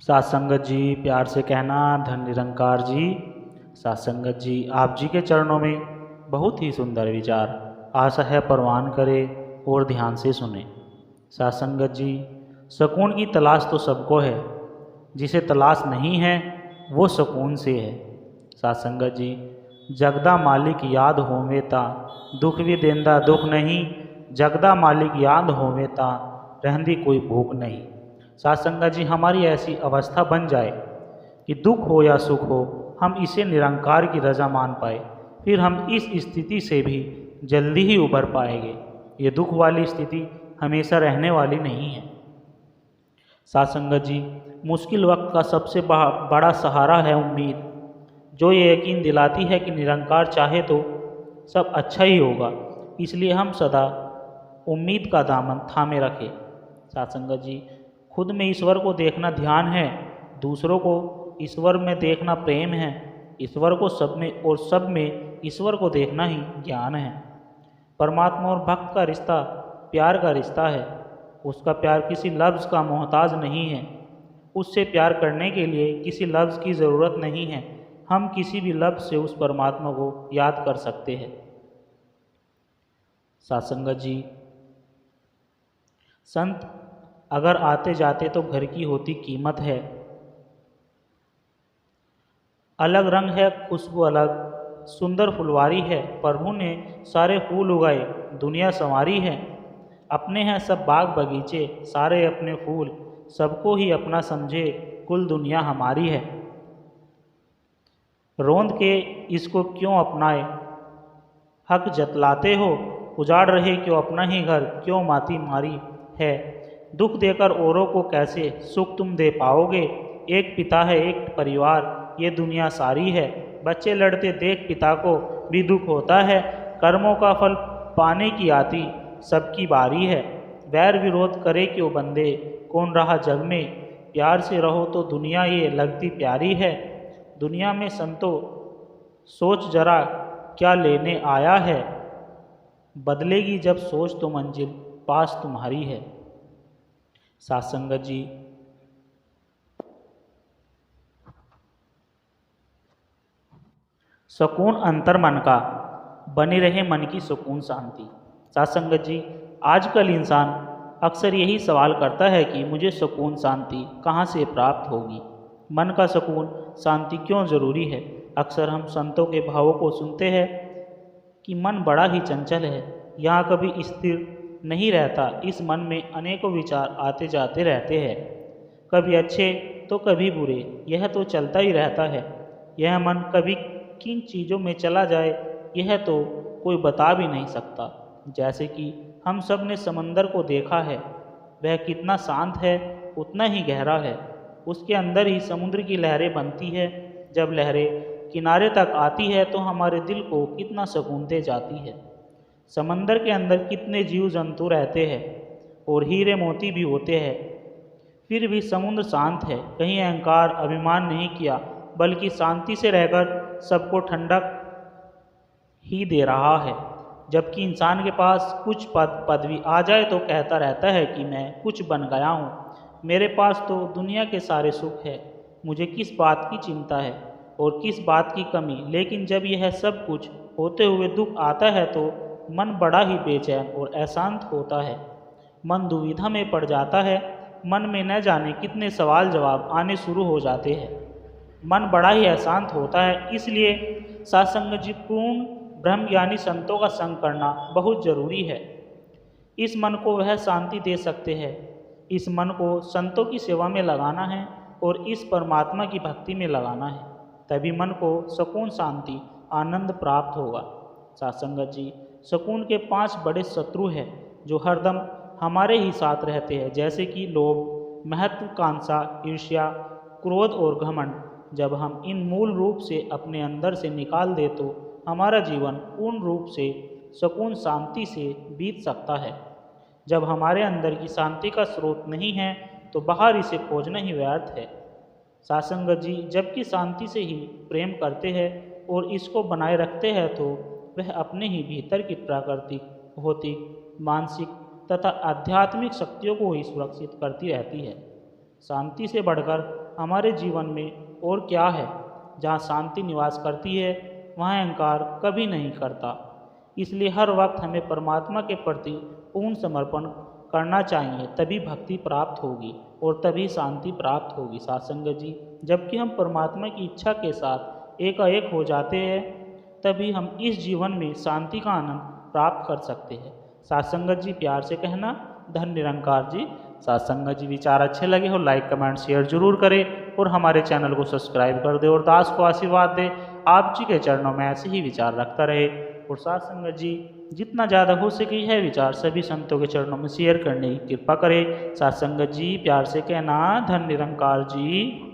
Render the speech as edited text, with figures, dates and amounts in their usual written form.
साथ संगत जी प्यार से कहना धन निरंकार जी। साथ संगत जी आप जी के चरणों में बहुत ही सुंदर विचार, आशा है परवान करे और ध्यान से सुने। साथ संगत जी सुकून की तलाश तो सबको है, जिसे तलाश नहीं है वो सुकून से है। साथ संगत जी जगदा मालिक याद होवे ता दुख भी देंदा दुख नहीं, जगदा मालिक याद होवे ता रहंदी कोई भूख नहीं। साथ संगत जी हमारी ऐसी अवस्था बन जाए कि दुख हो या सुख हो हम इसे निरंकार की रजा मान पाए, फिर हम इस स्थिति से भी जल्दी ही उबर पाएंगे। ये दुख वाली स्थिति हमेशा रहने वाली नहीं है। साथ संगत जी मुश्किल वक्त का सबसे बड़ा सहारा है उम्मीद, जो ये यकीन दिलाती है कि निरंकार चाहे तो सब अच्छा ही होगा। इसलिए हम सदा उम्मीद का दामन थामे रखें। साथ संगत जी खुद में ईश्वर को देखना ध्यान है, दूसरों को ईश्वर में देखना प्रेम है, ईश्वर को सब में और सब में ईश्वर को देखना ही ज्ञान है। परमात्मा और भक्त का रिश्ता प्यार का रिश्ता है। उसका प्यार किसी लफ्ज़ का मोहताज नहीं है। उससे प्यार करने के लिए किसी लफ्ज़ की ज़रूरत नहीं है। हम किसी भी लफ्ज़ से उस परमात्मा को याद कर सकते हैं। साथ संगत जी संत अगर आते जाते तो घर की होती कीमत है। अलग रंग है खुशबू अलग, सुंदर फुलवारी है, प्रभु ने सारे फूल उगाए दुनिया संवारी है। अपने हैं सब बाग बगीचे सारे अपने फूल, सबको ही अपना समझे कुल दुनिया हमारी है। रोंद के इसको क्यों अपनाए हक जतलाते हो, उजाड़ रहे क्यों अपना ही घर क्यों माती मारी है। दुख देकर औरों को कैसे सुख तुम दे पाओगे, एक पिता है एक परिवार ये दुनिया सारी है। बच्चे लड़ते देख पिता को भी दुख होता है, कर्मों का फल पाने की आती सबकी बारी है। वैर विरोध करे क्यों बंदे कौन रहा जग में, प्यार से रहो तो दुनिया ये लगती प्यारी है। दुनिया में संतो सोच जरा क्या लेने आया है, बदलेगी जब सोच तो मंजिल पास तुम्हारी है। साथ संगत जी सुकून अंतर मन का बनी रहे मन की सुकून शांति। साथ संगत जी आजकल इंसान अक्सर यही सवाल करता है कि मुझे सुकून शांति कहाँ से प्राप्त होगी, मन का सुकून शांति क्यों ज़रूरी है। अक्सर हम संतों के भावों को सुनते हैं कि मन बड़ा ही चंचल है, यहाँ कभी स्थिर नहीं रहता, इस मन में अनेकों विचार आते जाते रहते हैं, कभी अच्छे तो कभी बुरे, यह तो चलता ही रहता है। यह मन कभी किन चीज़ों में चला जाए यह तो कोई बता भी नहीं सकता। जैसे कि हम सब ने समंदर को देखा है, वह कितना शांत है उतना ही गहरा है। उसके अंदर ही समुद्र की लहरें बनती है, जब लहरें किनारे तक आती है तो हमारे दिल को कितना सुकून दे जाती है। समंदर के अंदर कितने जीव जंतु रहते हैं और हीरे मोती भी होते हैं, फिर भी समुद्र शांत है, कहीं अहंकार अभिमान नहीं किया, बल्कि शांति से रहकर सबको ठंडक ही दे रहा है। जबकि इंसान के पास कुछ पदवी आ जाए तो कहता रहता है कि मैं कुछ बन गया हूँ, मेरे पास तो दुनिया के सारे सुख है, मुझे किस बात की चिंता है और किस बात की कमी। लेकिन जब यह सब कुछ होते हुए दुख आता है तो मन बड़ा ही बेचैन और अशांत होता है। मन दुविधा में पड़ जाता है, मन में न जाने कितने सवाल जवाब आने शुरू हो जाते हैं, मन बड़ा ही अशांत होता है। इसलिए सत्संग जी पूर्ण ब्रह्म ज्ञानी संतों का संग करना बहुत जरूरी है। इस मन को वह शांति दे सकते हैं। इस मन को संतों की सेवा में लगाना है और इस परमात्मा की भक्ति में लगाना है, तभी मन को सुकून शांति आनंद प्राप्त होगा। सत्संगत जी सुकून के 5 बड़े शत्रु हैं जो हरदम हमारे ही साथ रहते हैं, जैसे कि लोभ, महत्वाकांक्षा, ईर्ष्या, क्रोध और घमंड। जब हम इन मूल रूप से अपने अंदर से निकाल दे तो हमारा जीवन पूर्ण रूप से सुकून शांति से बीत सकता है। जब हमारे अंदर की शांति का स्रोत नहीं है तो बाहर इसे खोजना ही व्यर्थ है। सत्संगत जी जबकि शांति से ही प्रेम करते हैं और इसको बनाए रखते हैं तो वह अपने ही भीतर की प्राकृतिक, भौतिक, मानसिक तथा आध्यात्मिक शक्तियों को ही सुरक्षित करती रहती है। शांति से बढ़कर हमारे जीवन में और क्या है। जहाँ शांति निवास करती है वहाँ अहंकार कभी नहीं करता। इसलिए हर वक्त हमें परमात्मा के प्रति पूर्ण समर्पण करना चाहिए, तभी भक्ति प्राप्त होगी और तभी शांति प्राप्त होगी। साथ संगत जी, जबकि हम परमात्मा की इच्छा के साथ एकाएक हो जाते हैं तभी हम इस जीवन में शांति का आनंद प्राप्त कर सकते हैं। साथ संगत जी, प्यार से कहना धन निरंकार जी। साथ संगत जी, विचार अच्छे लगे हो लाइक कमेंट शेयर जरूर करें और हमारे चैनल को सब्सक्राइब कर दे और दास को आशीर्वाद दे आप जी के चरणों में ऐसे ही विचार रखता रहे। और साथ संगत जी, जितना ज़्यादा हो सके यह विचार सभी संतों के चरणों में शेयर करने की कृपा करें। साथ संगत जी, प्यार से कहना धन निरंकार जी।